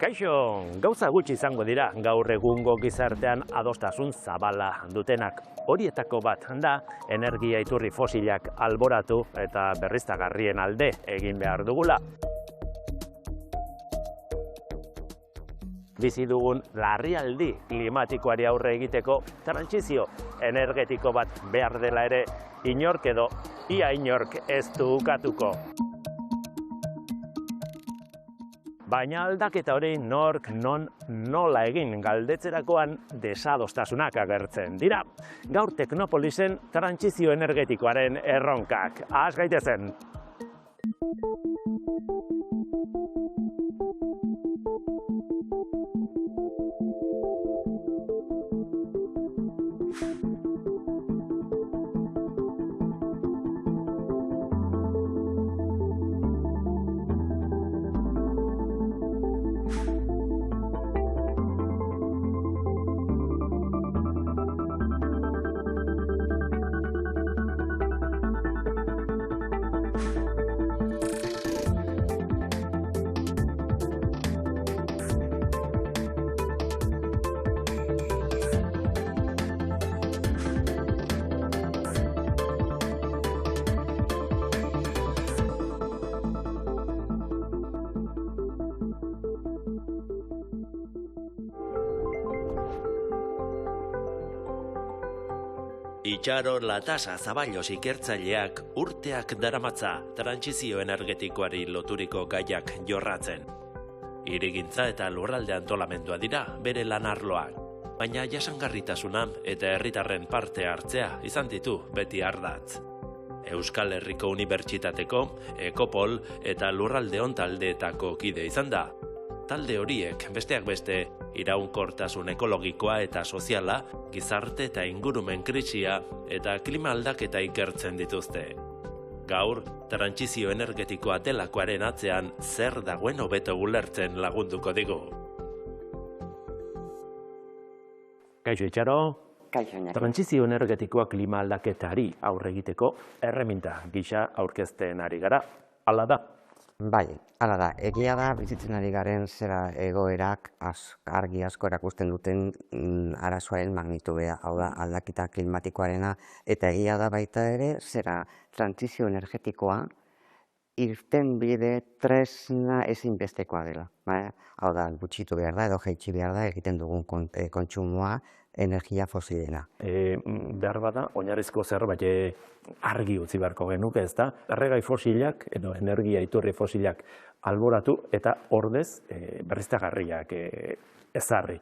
Kaixo, gauza gutxi izango dira gaur egungo gizartean adostasun zabala dutenak. Horietako bat da energia iturri fosilak alboratu eta berriztagarrien alde egin behar dugula. Bizi dugun larrialdi klimatikoari aurre egiteko trantsizio energetiko bat behar dela ere inork edo ia inork ez du ukatuko. Baina aldaketa hori nork non nola egin galdetzerakoan desadostasunak agertzen dira. Gaur Teknopolisen trantsizio energetikoaren erronkak. Has gaitezen! Itxaro Latasa Zaballos ikertzaileak urteak daramatza trantsizio energetikoari loturiko gaiak jorratzen. Hirigintza eta lurralde antolamendua dira bere lan arloak, baina jasangarritasuna eta herritarren parte hartzea izan ditu beti ardatz. Euskal Herriko Unibertsitateko, Ekopol eta Lurraldeon taldeetako kide izan da. Talde horiek, besteak beste, iraunkortasun ekologikoa eta soziala, gizarte eta ingurumen krisia eta klima aldaketa ikertzen dituzte. Gaur, trantsizio energetikoa delakoaren atzean zer dagoen hobeto ulertzen lagunduko digu. Kaixo Itxaro, trantsizio energetikoa klima aldaketari aurre egiteko erreminta gisa aurkezten ari gara. Hala da? Bai, hala da. Egia da, bizitzen ari garen zera egoerak argi asko erakusten duten arazoaren magnitudea, hau da, aldaketa klimatikoarena, eta egia da baita ere, zera trantsizio energetikoa irtenbide tresna ezinbestekoa dela. Hau da, gutxitu behar da, edo jaitsi behar da, egiten dugun kontsumoa energia fosilena. Behar bada, oinarrizko zerbait argi utzi beharko genuke, ez da? Erregai fosilak edo energia iturri fosilak alboratu eta ordez berriztagarriak ezarri.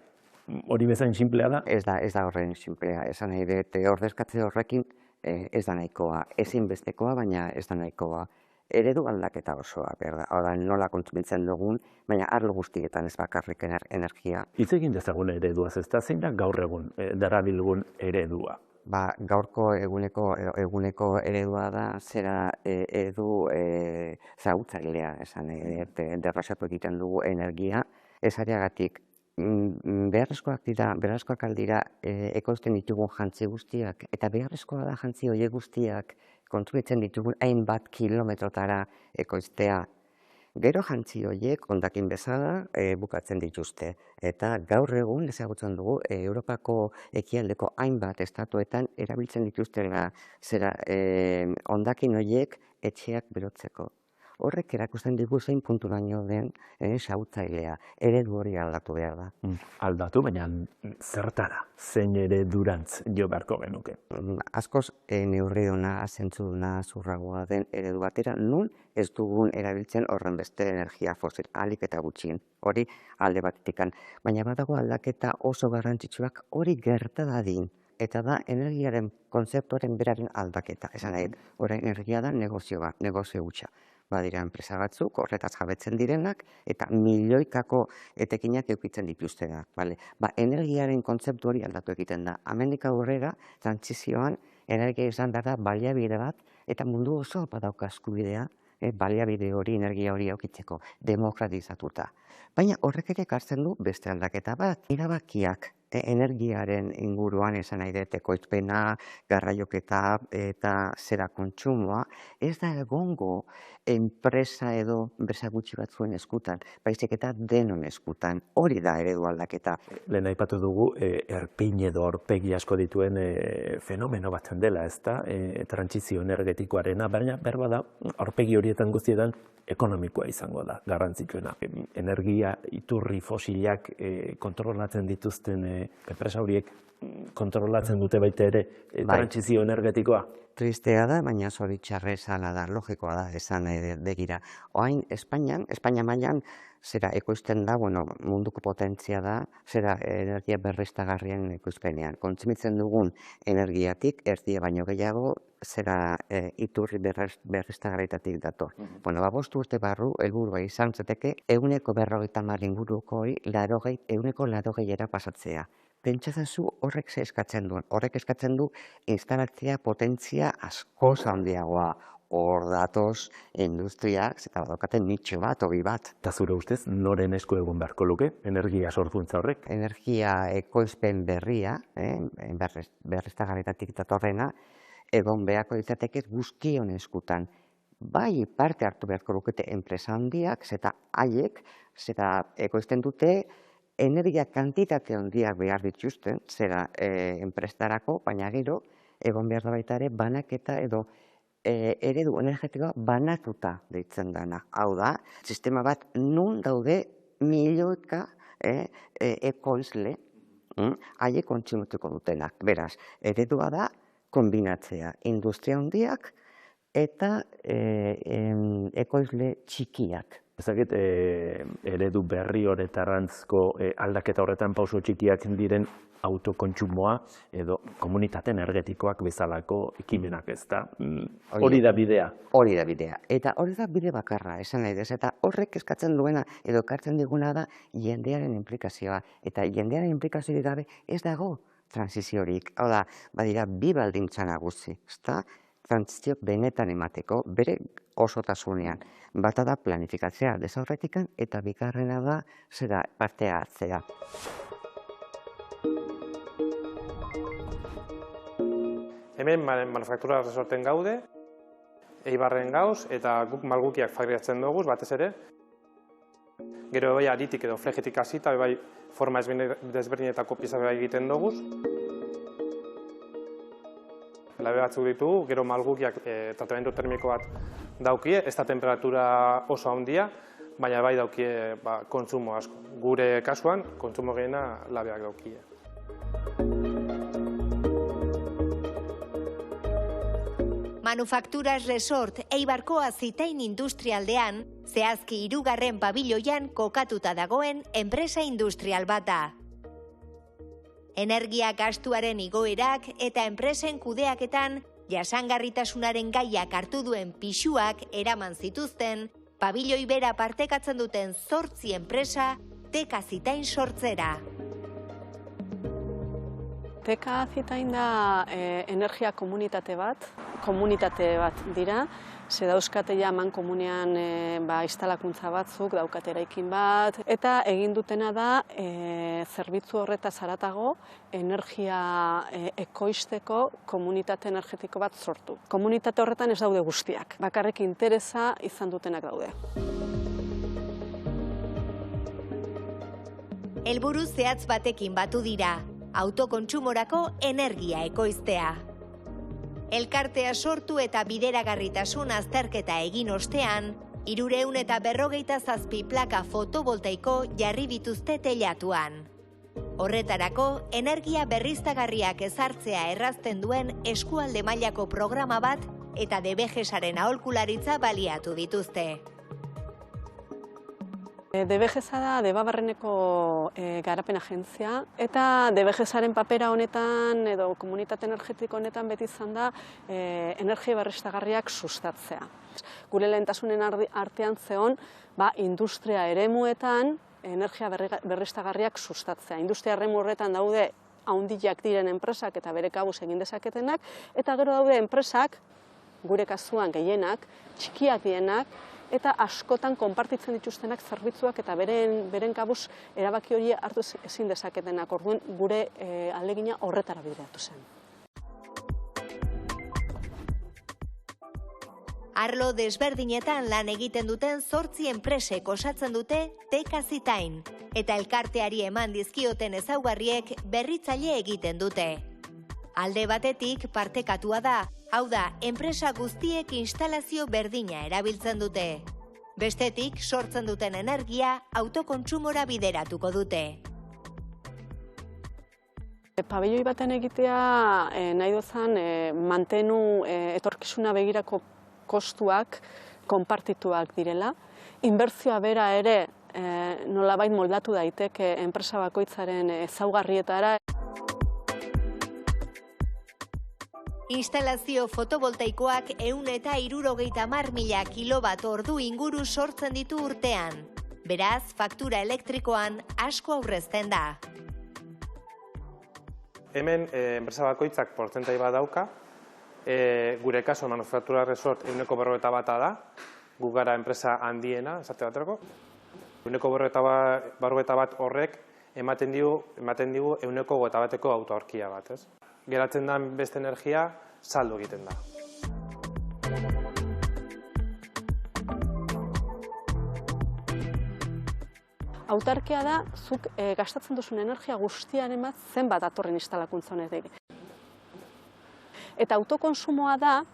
Hori bezain sinplea da? Ez da horren sinplea. Esan nahi dut, ordezkatze horrekin ez da nahikoa. Ezinbestekoa, baina ez da nahikoa. Eredu aldaketa osoa, behar da, nola kontsumitzen dugun, baina arlo guztietan ez bakarrik energia. Hitz egin dezagun ereduaz, ez da, zein da gaur egun darabilgun eredua? Gaurko eguneko eredua da, zera eredu zahutzailea, esan derrasatu egiten dugu energia, ez areagatik beharrezkoak aldira ekoizten ditugun jantzi guztiak, eta beharrezkoa da jantzi horiek guztiak kontsumitzen ditugun hainbat kilometrotara ekoiztea. Gero jantzi horiek hondakin bezala bukatzen dituzte. Eta gaur egun ezagutzen dugu Europako ekialdeko hainbat estatuetan erabiltzen dituztela zera hondakin horiek etxeak berotzeko. Horrek erakusten digu zein punturaino den xahutzailea, eredu hori aldatu behar da. Aldatu, baina zertara, zein eredurantz jo beharko genuke? Askoz neurriona, zentzuduna, zurragoa den eredu batera, nun ez dugun erabiltzen horren beste energia fosil, ahalik eta gutxien, hori alde batetikan. Baina badago aldaketa oso garrantzitsuak hori gerta dadin. Eta da energiaren kontzeptuaren beraren aldaketa. Esan nahi, orain energia da negozio hutsa. badira enpresa batzuk, horretaz jabetzen direnak, eta milioikako etekinak eukitzen dituztenak. Energiaren kontzeptu hori aldatu egiten da. Hemendik aurrera, trantsizioan, energia izan da baliabide bat, eta mundu oso badauka eskubidea, baliabide hori, energia hori aukitzeko, demokratizatuta. Baina horrek ere ekartzen du beste aldaketa bat. Erabakiak energiaren inguruan esan nahi dut ekoizpena, garraioketa eta zera kontsumoa, ez da egongo enpresa edo enpresa gutxi batzuen eskutan, baizik eta denon eskutan. Hori da eredu aldaketa. Lehen aipatu dugu, erpin edo aurpegi asko dituen fenomeno bat dela, ez da, trantsizio energetikoarena, baina berba da, aurpegi horietan guztietan ekonomikoa izango da, garrantzitsuena. Energia iturri fosilak kontrolatzen dituzten enpresa horiek kontrolatzen dute baita ere trantsizio energetikoa. Tristea da, baina zoritxarrez hala da, logikoa da, esan begira. Orain Espainia mailan, zera ekoizten da, munduko potentzia da, zera energia berriztagarrien ekoizpenean. Kontsumitzen dugun energiatik, erdia baino gehiago, zera iturri berriztagarrietatik dator. 5 urte barru, helburua izan zeteke, 150 ingurukoi, 80 pasatzea. Pentsatzen horrek ze eskatzen duen. Horrek eskatzen du instalatzea potentzia asko handiagoa. Hor datoz industriak, eta badaukaten nitxo bat, hobi bat. Eta zure ustez, noren esku egon beharko luke, energia sorkuntza horrek? Energia ekoizpen berria, berriztagarrietatik datorrena, egon beharko izateke guztion eskutan. Bai parte hartu beharko lukete enpresa handiak, zeta haiek, zeta ekoizten dute, energia kantitate handiak behar dituzten, zera enprestarako, baina gero, egon behar da baita ere, banaketa edo eredu energetikoa banatuta deitzen dena. Hau da, sistema bat nun daude milioika ekoizle haiek kontsumitzeko dutenak. Beraz, eredua da kombinatzea industria handiak eta ekoizle txikiak. Ezagit, eredu berri horretarantzko aldaketa horretan pauso txikiak diren autokontsumoa edo komunitate energetikoak bezalako ekimenak, ez da? Hori da bidea. Hori da bidea. Eta hori da bide bakarra, esan nahi dez. Eta horrek eskatzen duena edo ekartzen diguna da jendearen implikazioa. Eta jendearen implikaziorik gabe ez dago transiziorik. Hau da, badira, bi baldintza nagusi, ezta? Trantzizio benetan emateko, bere osotasunean. Bata da planifikatzea desaurretikan eta bigarrena da zera partea hartzea. Hemen manufaktura resorten gaude, Eibarren gauz eta guk malgukiak fabrikatzen dugu, batez ere. Gero bai aritik edo flejetik hasita, bai forma desberdinetako pieza bai egiten dugu. Labe batzuk ditugu, gero malgukiak tratamendu termiko bat daukie, ez da temperatura oso handia, baina bai daukie kontsumo asko. Gure kasuan, kontsumo gehiena labeak daukie. Manufakturas Resort Eibarko Azitain industrialdean, zehazki 3. pabiloian kokatuta dagoen enpresa industrial bata. Energia gastuaren igoerak eta enpresen kudeaketan jasangarritasunaren gaiak hartu duen pisuak eraman zituzten, pabiloi bera partekatzen duten 8 enpresa Teka Azitain sortzera. Teka Azitain da energia komunitate bat dira, ze dauzkate ja mankomunean instalakuntza batzuk, daukate eraikin bat, eta egin dutena da zerbitzu horretaz haratago energia ekoizteko komunitate energetiko bat sortu. Komunitate horretan ez daude guztiak, bakarrik interesa izan dutenak daude. Helburu zehatz batekin batu dira, autokontsumorako energia ekoiztea. Elkartea sortu eta bideragarritasun azterketa egin ostean, 357 plaka fotovoltaiko jarri dituzte teilatuan. Horretarako, energia berriztagarriak ezartzea errazten duen eskualde mailako programa bat eta DBGSaren aholkularitza baliatu dituzte. DBGSa da Debabarreneko garapen agentzia eta DBGSaren papera honetan edo komunitate energetiko honetan beti izan da energia berriztagarriak sustatzea. Gure lehentasunen artean zeon, industria eremuetan energia berriztagarriak sustatzea. Industria eremu horretan daude handiak diren enpresak eta bere kabuz egin dezaketenak, eta gero daude enpresak, gure kasuan gehienak, txikiak dienak, eta askotan konpartitzen dituztenak zerbitzuak eta beren kabuz erabaki hori hartu ezin dezaketenak. Orduan gure ahalegina horretara bideratu zen. Arlo desberdinetan lan egiten duten 8 enpresek osatzen dute Tekazitain, eta elkarteari eman dizkioten ezaugarriek berritzaile egiten dute. Alde batetik partekatua da, hau da, enpresa guztiek instalazio berdina erabiltzen dute. Bestetik, sortzen duten energia autokontsumora bideratuko dute. Pabelloi baten egitea nahi dozan mantenu etorkizuna begirako kostuak konpartituak direla. Inbertsioa bera ere nolabait moldatu daiteke enpresa bakoitzaren ezaugarrietara. Instalazio fotovoltaikoak 170.000 kilowatt-ordu inguru sortzen ditu urtean. Beraz, faktura elektrikoan asko aurrezten da. Hemen enpresa bakoitzak portzentai bat dauka. Gure kaso Manufaktura Resort 41% da, gu gara enpresa handiena, esate baterako. 41% horrek ematen digu 121% autoaurkia bat, ez? Geratzen den beste energia saldu egiten da. Autarkia da, zuk gastatzen duzun energia guztiaren bat zenbat datorren instalakuntza honetik. Eta autokonsumoa da,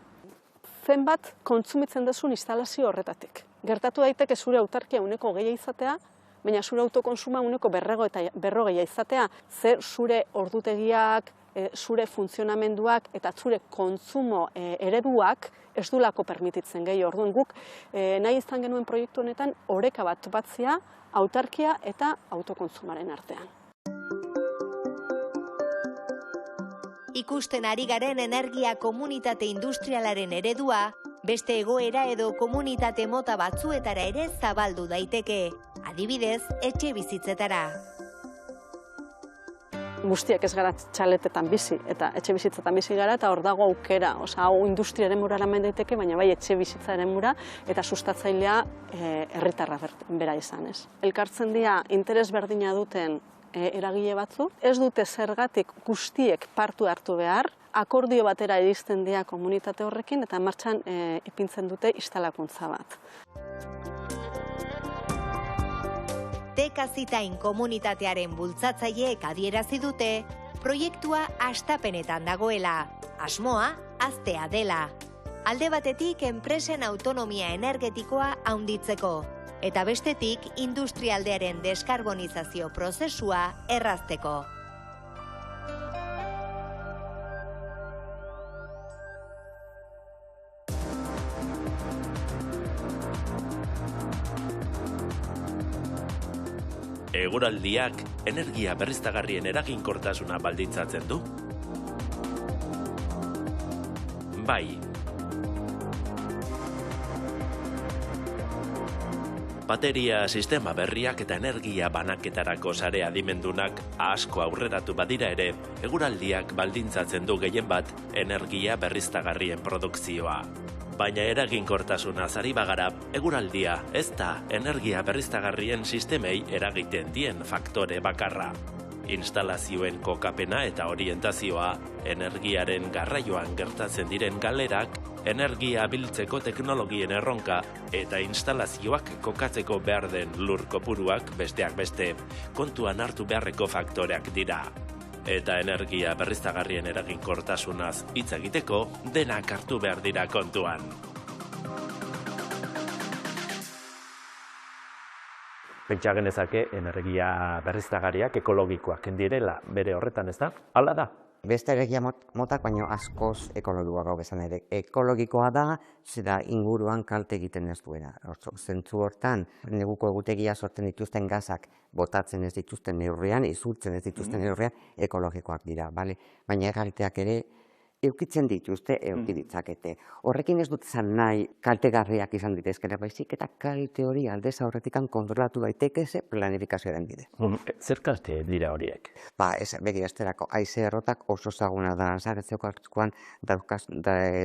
zenbat kontsumitzen duzun instalazio horretatik. Gertatu daiteke zure autarkia 20 izatea, baina zure autokonsuma 40 izatea, ze zure ordutegiak, zure funtzionamenduak eta zure kontsumo ereduak ez dulako permititzen gehi. Orduan guk nahi izan genuen proiektu honetan oreka bat topatzea autarkia eta autokontsumaren artean. Ikusten ari garen energia komunitate industrialaren eredua, beste egoera edo komunitate mota batzuetara ere zabaldu daiteke, adibidez, etxe bizitzetara. Guztiak ez gara txaletetan bizi, eta etxe bizitzetan bizi gara, eta hor dago aukera. Hau industria eremura eraman daiteke, baina bai etxe bizitza eremura, eta sustatzailea herritarra bera izan, ez. Elkartzen dira interes berdina duten eragile batzu, ez dute zergatik guztiek partu hartu behar, akordio batera iristen dira komunitate horrekin, eta martxan ipintzen dute instalakuntza bat. Tekazitain komunitatearen bultzatzaileek adierazi dute, proiektua hastapenetan dagoela, asmoa haztea dela. Alde batetik enpresen autonomia energetikoa handitzeko, eta bestetik industrialdearen deskarbonizazio prozesua errazteko. Eguraldiak energia berriztagarrien eraginkortasuna baldintzatzen du? Bai. Bateria sistema berriak eta energia banaketarako sare adimendunak asko aurreratu badira ere, eguraldiak baldintzatzen du gehien bat energia berriztagarrien produkzioa. Baina eraginkortasunaz ari bagara, eguraldia ez da energia berriztagarrien sistemei eragiten dien faktore bakarra. Instalazioen kokapena eta orientazioa, energiaren garraioan gertatzen diren galerak, energia biltzeko teknologien erronka eta instalazioak kokatzeko behar den lur kopuruak besteak beste kontuan hartu beharreko faktoreak dira. Eta energia berriztagarrien eraginkortasunaz hitz egiteko denak hartu behar dira kontuan. Pentsa genezake energia berriztagarriak ekologikoak direla bere horretan, ez da? Hala da? Beste energia motak baino askoz ekologikoago bezan ere. Ekologikoa da, zera inguruan kalte egiten ez duena. Zentzu hortan, neguko egutegia sortzen dituzten gazak botatzen ez dituzten neurrian, izultzen ez dituzten neurrian, ekologikoak dira. Baina erralteak ere eukitzen dituzte, euki ditzakete. Horrekin ez dut zan nahi kaltegarriak izan ditezkera baizik, eta kalte hori aldez aurretikan kontrolatu daiteke ze planifikazioaren bide. Zer kalte dira horiek? Begirasterako, haize errotak oso zaguna da, zaretzekoan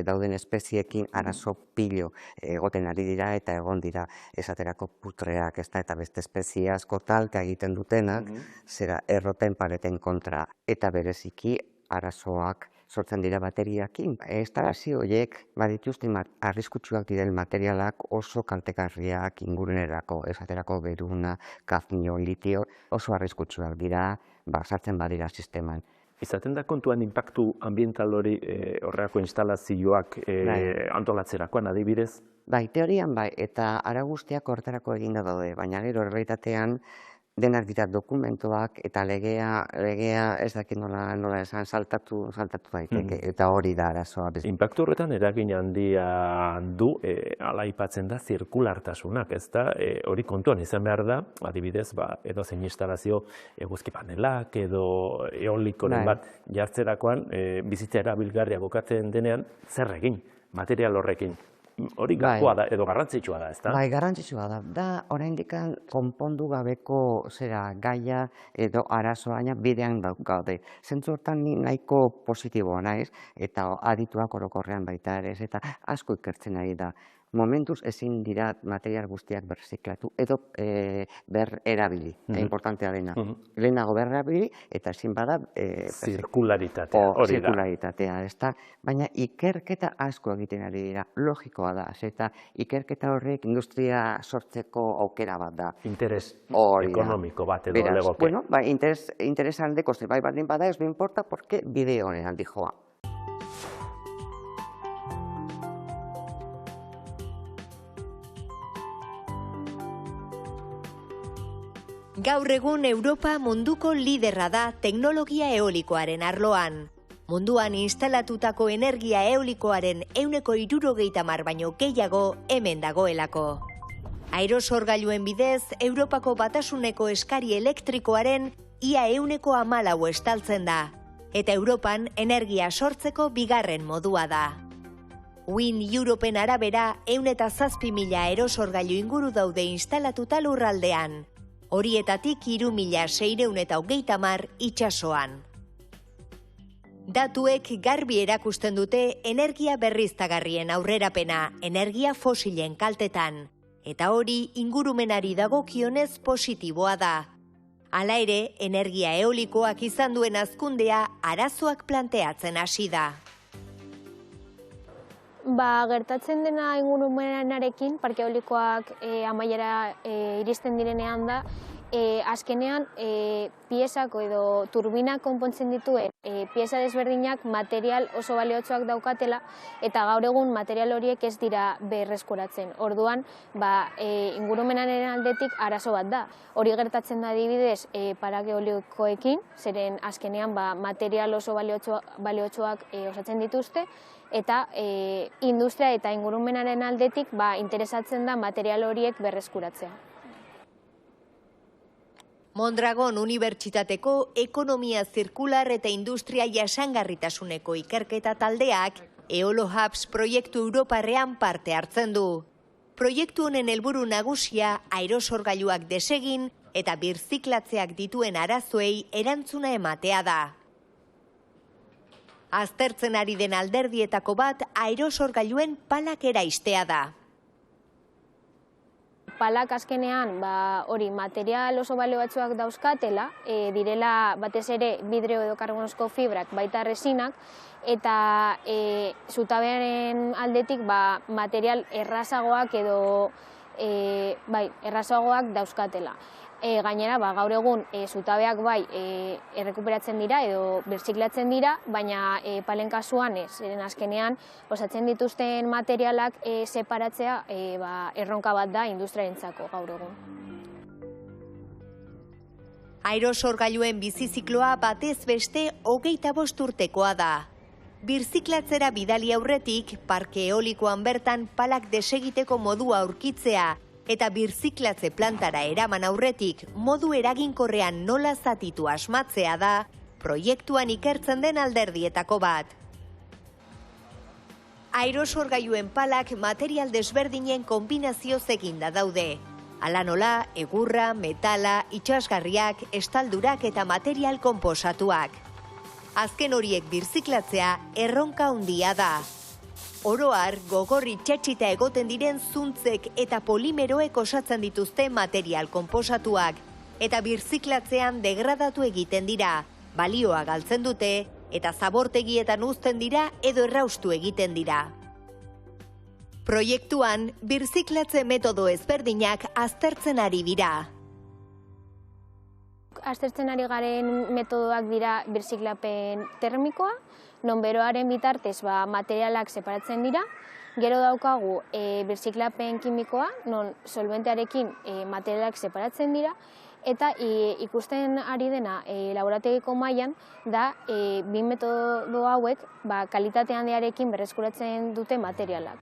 dauden espeziekin arazo pilo egoten ari dira eta egon dira esaterako putreak eta beste espezie asko talka egiten dutenak, zera erroten pareten kontra eta bereziki arazoak sortzen dira bateriakin. Instalazio horiek badituzte arriskutsuak diren materialak oso kaltegarriak ingurunerako, esaterako beruna, kadmio, litio, oso arriskutsuak dira, sartzen badira sisteman. Izaten da kontuan inpaktu ambiental hori horreako instalazioak antolatzerakoan adibidez? Bai, teorian bai, eta ara guztiak horretarako eginda daude, baina gero errealitatean denak dira dokumentuak eta legea ez dakit nola esan saltatu daiteke, eta hori da arazoa. Inpaktu horretan eragin handia du, ala aipatzen da, zirkulartasunak, ez da, hori kontuan izan behar da, adibidez, edo zein instalazio eguzki panelak edo eolikoren bat jartzerakoan, bizitza erabilgarria bukatzen denean, zer egin, material horrekin. Hori gakoa da, edo garrantzitsua da, ez da? Bai, garrantzitsua da. Da, oraindik konpondu gabeko gaia edo arazoa bidean gaude. Zentzu hortan nahiko positiboa naiz, eta adituak orokorrean baita ere, eta asko ikertzen ari da. Momentuz ezin dira material guztiak berziklatu edo bererabili, importantea dena. Lehenago bererabili eta ezin bada zirkularitatea, hori da. Zirkularitatea, ez da. Baina ikerketa asko egiten ari dira, logikoa da, eta ikerketa horrek industria sortzeko aukera bat da. Interes ekonomiko bat edo legoke. Bueno, interes aldeko zerbait baldin bada ez me importa porque bide honean dijoa. Gaur egun Europa munduko liderra da teknologia eolikoaren arloan. Munduan instalatutako energia eolikoaren 70% baino gehiago hemen dagoelako. Aerosorgailuen bidez, Europako Batasuneko eskari elektrikoaren ia 14% estaltzen da, eta Europan energia sortzeko bigarren modua da. Wind Europeen arabera 107.000 aerosorgailu inguru daude instalatuta lurraldean. Horietatik 3.630 itsasoan. Datuek garbi erakusten dute energia berriztagarrien aurrerapena energia fosilen kaltetan, eta hori ingurumenari dagokionez positiboa da. Hala ere, energia eolikoak izan duen hazkundea arazoak planteatzen hasi da. Gertatzen dena ingurumenarekin, parke eolikoak amaiera iristen direnean da, azkenean piezako edo turbinak konpontzen dituen pieza desberdinak material oso baliotsuak daukatela, eta gaur egun material horiek ez dira berreskuratzen. Orduan, ingurumenaren aldetik arazo bat da. Hori gertatzen da adibidez parake eolikoekin, zeren azkenean material oso baliotsuak osatzen dituzte, eta industria eta ingurumenaren aldetik interesatzen da material horiek berreskuratzea. Mondragon Unibertsitateko Ekonomia Zirkular eta Industria Jasangarritasuneko ikerketa taldeak Eolo Hubs proiektu europarrean parte hartzen du. Proiektu honen helburu nagusia aerosorgailuak desegin eta birziklatzeak dituen arazoei erantzuna ematea da. Aztertzen ari den alderdietako bat aerosorgailuen palak eraistea da. Palak azkenean hori material oso baliotsuak dauzkatela, direla batez ere vidrio edo karbonozko fibrak baita resinak, eta zutabearen aldetik material errazagoak edo errazagoak dauzkatela. Gainera, gaur egun zutabeak errekuperatzen dira edo birziklatzen dira, baina palen kasuan ez, azkenean osatzen dituzten materialak separatzea erronka bat da industriarentzako gaur egun. Aerosorgailuen bizizikloa batez beste 25 urtekoa da. Birziklatzera bidali aurretik, parke eolikoan bertan palak desegiteko modua aurkitzea, eta birziklatze plantara eraman aurretik modu eraginkorrean nola zatitu asmatzea da proiektuan ikertzen den alderdietako bat. aerosorgailuen palak material desberdinen kombinazioz eginda daude. Hala nola, egurra, metala, itsasgarriak, estaldurak eta material konposatuak. Azken horiek birziklatzea erronka handia da. Oro har, gogor itxatxita egoten diren zuntzek eta polimeroek osatzen dituzte material konposatuak, eta birziklatzean degradatu egiten dira, balioa galtzen dute, eta zabortegietan uzten dira edo erraustu egiten dira. Proiektuan, birziklatze metodo ezberdinak aztertzen ari dira. Aztertzen ari garen metodoak dira birziklapen termikoa, non beroaren bitartez materialak separatzen dira. Gero daukagu birziklapen kimikoa, non solventearekin materialak separatzen dira. Eta ikusten ari dena laborategiko mailan da bi metodo hauek kalitate handiarekin berreskuratzen dute materialak.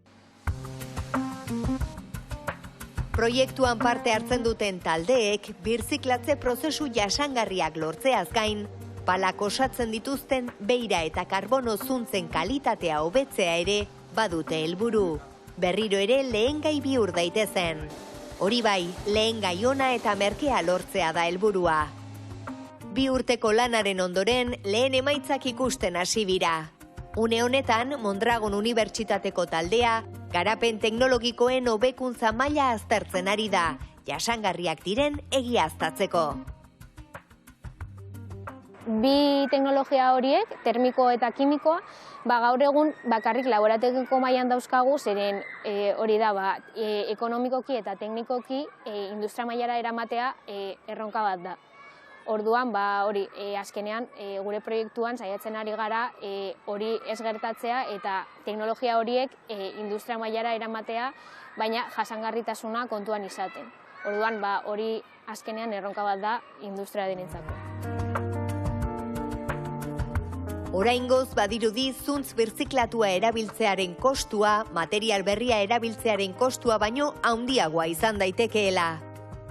Proiektuan parte hartzen duten taldeek birziklatze prozesu jasangarriak lortzeaz gain, palak osatzen dituzten beira eta karbono zuntzen kalitatea hobetzea ere badute helburu. Berriro ere lehengai bihur daitezen. Hori bai, lehengai ona eta merkea lortzea da helburua. 2 urteko lanaren ondoren lehen emaitzak ikusten hasi dira. Une honetan, Mondragon Unibertsitateko taldea, garapen teknologikoen hobekuntza maila aztertzen ari da, jasangarriak diren egiaztatzeko. Bi teknologia horiek, termiko eta kimikoa, gaur egun bakarrik laborategiko mailan dauzkagu, zeren hori da ekonomikoki eta teknikoki industria mailara eramatea erronka bat da. Orduan, hori, azkenean, gure proiektuan saiatzen ari gara hori ez gertatzea eta teknologia horiek industria mailara eramatea, baina jasangarritasuna kontuan izaten. Orduan, hori azkenean erronka bat da industria denentzako. Oraingoz badirudi zuntz birziklatua erabiltzearen kostua, material berria erabiltzearen kostua baino handiagoa izan daitekeela.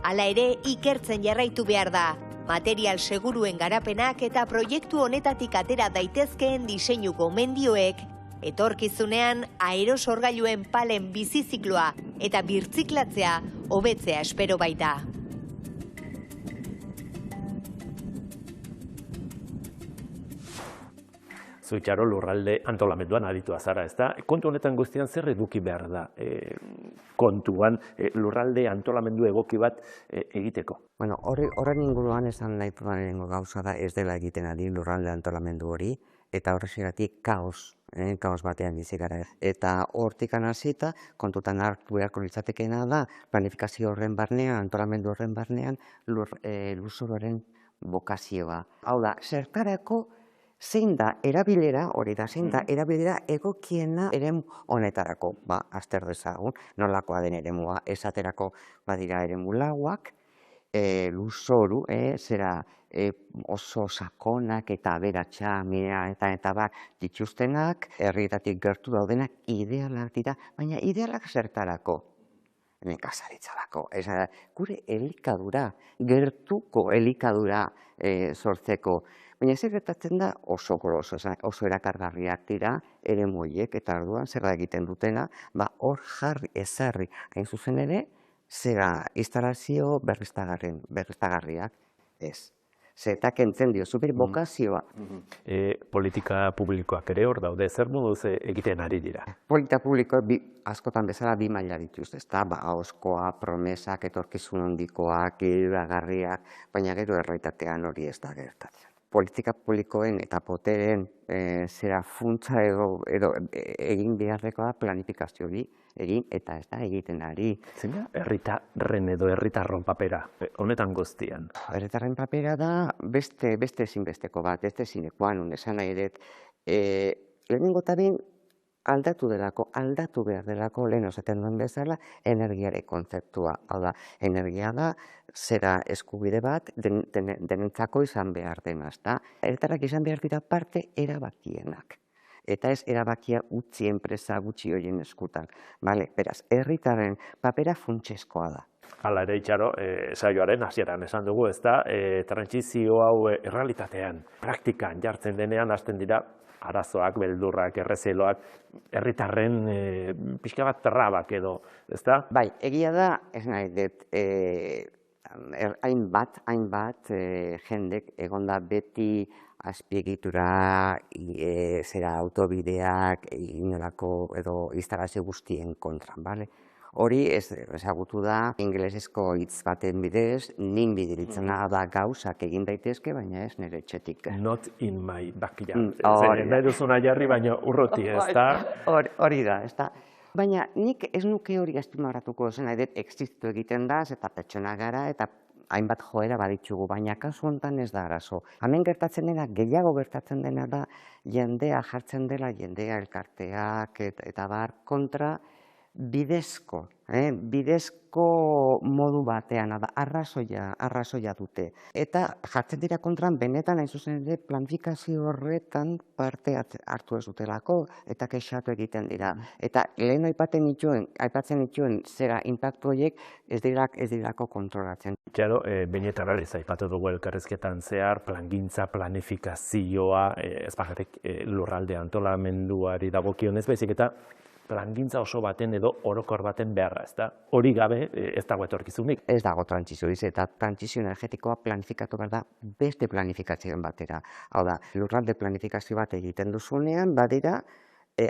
Hala ere, ikertzen jarraitu behar da. Material seguruen garapenak eta proiektu honetatik atera daitezkeen diseinu gomendioek, etorkizunean aerosorgailuen palen bizizikloa eta birziklatzea hobetzea espero baita. Zuitxaro lurralde antolamenduan aditua zara, ez da? Kontu honetan guztian zer eduki behar da kontuan lurralde antolamendu egoki bat egiteko? Bueno, horren inguruan esan nahi dudanengo gauza da ez dela egiten ari lurralde antolamendu hori, eta horrexegatik kaos batean bizi gara. Eta hortikan hasita kontutan hartu beharko litzatekeena da planifikazio horren barnean, antolamendu horren barnean lurzoruaren bokazioa. Hau da, zertarako zein da erabilera, hori da, zein da erabilera egokiena eremu honetarako, azter dezagun, nolakoa den eremua, esaterako badira eremu lauak, lurzoru, zera oso sakonak eta aberatsa, eta bar dituztenak, herrietatik gertu daudenak idealak dira, baina idealak zertarako? Nekazaritzarako, gure elikadura, gertuko elikadura sortzeko. Baina zer gertatzen da oso gros, oso erakargarriak dira eremu horiek, eta orduan zer egiten dutena, hor jarri ezarri hain zuzen ere, zera instalazio berriztagarriak ez. Zeta kentzen dio, super bokazioa. Politika publikoak ere hor daude, zer moduz egiten ari dira? Politika publikoak askotan bezala 2 maila dituzte, ezta? Ahozkoa, promesak, etorkizun handikoak, iragarriak, baina gero errealitatean hori ez da gertatzen. Politika publikoen eta poteren zera funtsa edo egin beharrekoa da planifikazio hori egin eta ez da egiten ari. Zein da herritarren edo herritarron papera honetan guztian? Herritarren papera da beste ezinbesteko bat, beste sine qua non esan nahi dut. Lehenengo eta behin aldatu behar delako lehen esaten duen bezala energiare kontzeptua. Hau da, energia da zera eskubide bat denentzako izan behar dena, ezta? Herritarrak izan behar dira parte erabakienak. Eta ez erabakia utzi enpresa gutxi horien eskutan. Beraz, herritarren papera funtsezkoa da. Hala ere, Itxaro, saioaren hasieran esan dugu, ez da, trantsizio hau errealitatean, praktikan jartzen denean hasten dira arazoak, beldurrak, errezeloak, herritarren pixka bat trabak edo, ezta? Bai, egia da, ez nahi dut, hainbat jendek egonda beti azpiegitura, zera autobideak, inolako edo instalazio guztien kontra, bale? Hori ezagutu da ingelesezko hitz baten bidez, NIMBY deritzena da gauzak egin daitezke, baina ez nire etxetik. Not in my backyard. Nahi duzuna jarri, baina urruti, ezta? Hori da, ezta? Baina nik ez nuke hori azpimarratuko zen, nahi dut existitu egiten da, eta pertsona gara, eta hainbat joera baditzugu, baina kasu honetan ez da arazo. Hemen gertatzen dena, gehiago gertatzen dena da, jendea jartzen dela, jendea elkarteak eta bar kontra, bidezko modu batean, arrazoia dute. Eta jartzen dira kontran, benetan hain zuzen ere planifikazio horretan parte hartu ez dutelako eta kexatu egiten dira. Eta lehen aipatzen dituen zera inpaktu horiek ez dirako kontrolatzen. Claro, benetan ez aipatu dugu elkarrizketan zehar, plangintza, planifikazioa, ez bakarrik lurralde antolamenduari dagokionez, baizik eta plangintza oso baten edo orokor baten beharra, ez da? Hori gabe ez dago etorkizunik. Ez dago trantsizioa, eta trantsizio energetikoa planifikatu behar da beste planifikazioen batera. Hau da, lurralde planifikazio bat egiten duzunean, badira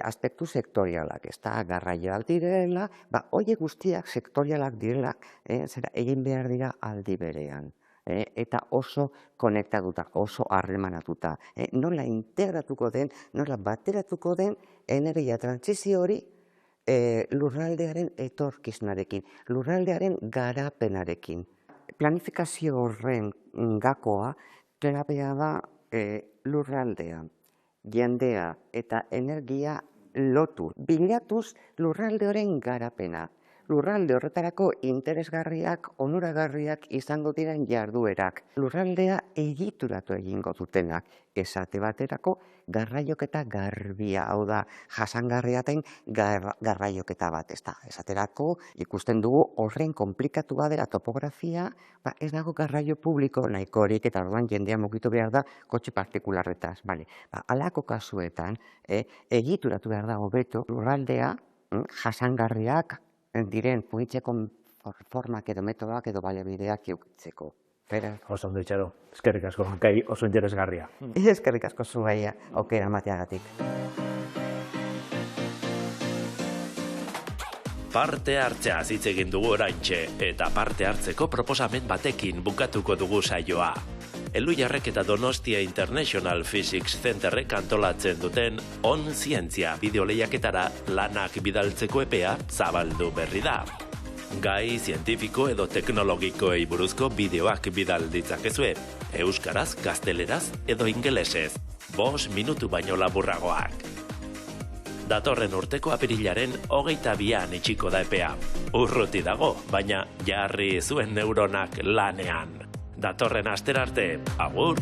aspektu sektorialak, ez da, garraioak direla, horiek guztiak sektorialak direla, egin behar dira aldi berean. Eta oso konektatuta, oso harremanatuta. Nola integratuko den, nola bateratuko den energia trantsizio hori lurraldearen etorkizunarekin, lurraldearen garapenarekin. Planifikazio horren gakoa, klabea da lurraldea, jendea eta energia lotu, bilatuz lurralde horren garapena. Lurralde horretarako interesgarriak, onuragarriak izango diren jarduerak. Lurraldea egituratu egingo dutenak. Esate baterako garraioketa garbia, hau da, jasangarriaten garraioketa bat. Esaterako ikusten dugu horren komplikatu badera topografia, ez dago garraio publiko nahikorik eta orduan jendea mugitu behar da kotxe partikularretaz. Halako kasuetan, egituratu behar da hobeto lurraldea jasangarriak diren mugitzeko formak edo metodoak edo baliabideak eukitzeko. Oso ondo itxaro, eskerrik asko, gai oso interesgarria. Eskerrik asko zuei aukera emateagatik. Parte hartzea hitz egin dugu oraintxe eta parte hartzeko proposamen batekin bukatuko dugu saioa. Elhuyarrek eta Donostia International Physics Centerrek antolatzen duten On Zientzia bideolehiaketara lanak bidaltzeko epea zabaldu berri da. Gai zientifiko edo teknologikoei buruzko bideoak bidal ditzakezue, euskaraz, gazteleraz edo ingelesez, 5 minutu baino laburragoak. Datorren urteko apirilaren 22an itxiko da epea. Urruti dago, baina jarri zuen neuronak lanean. Datorren asterarte, agur!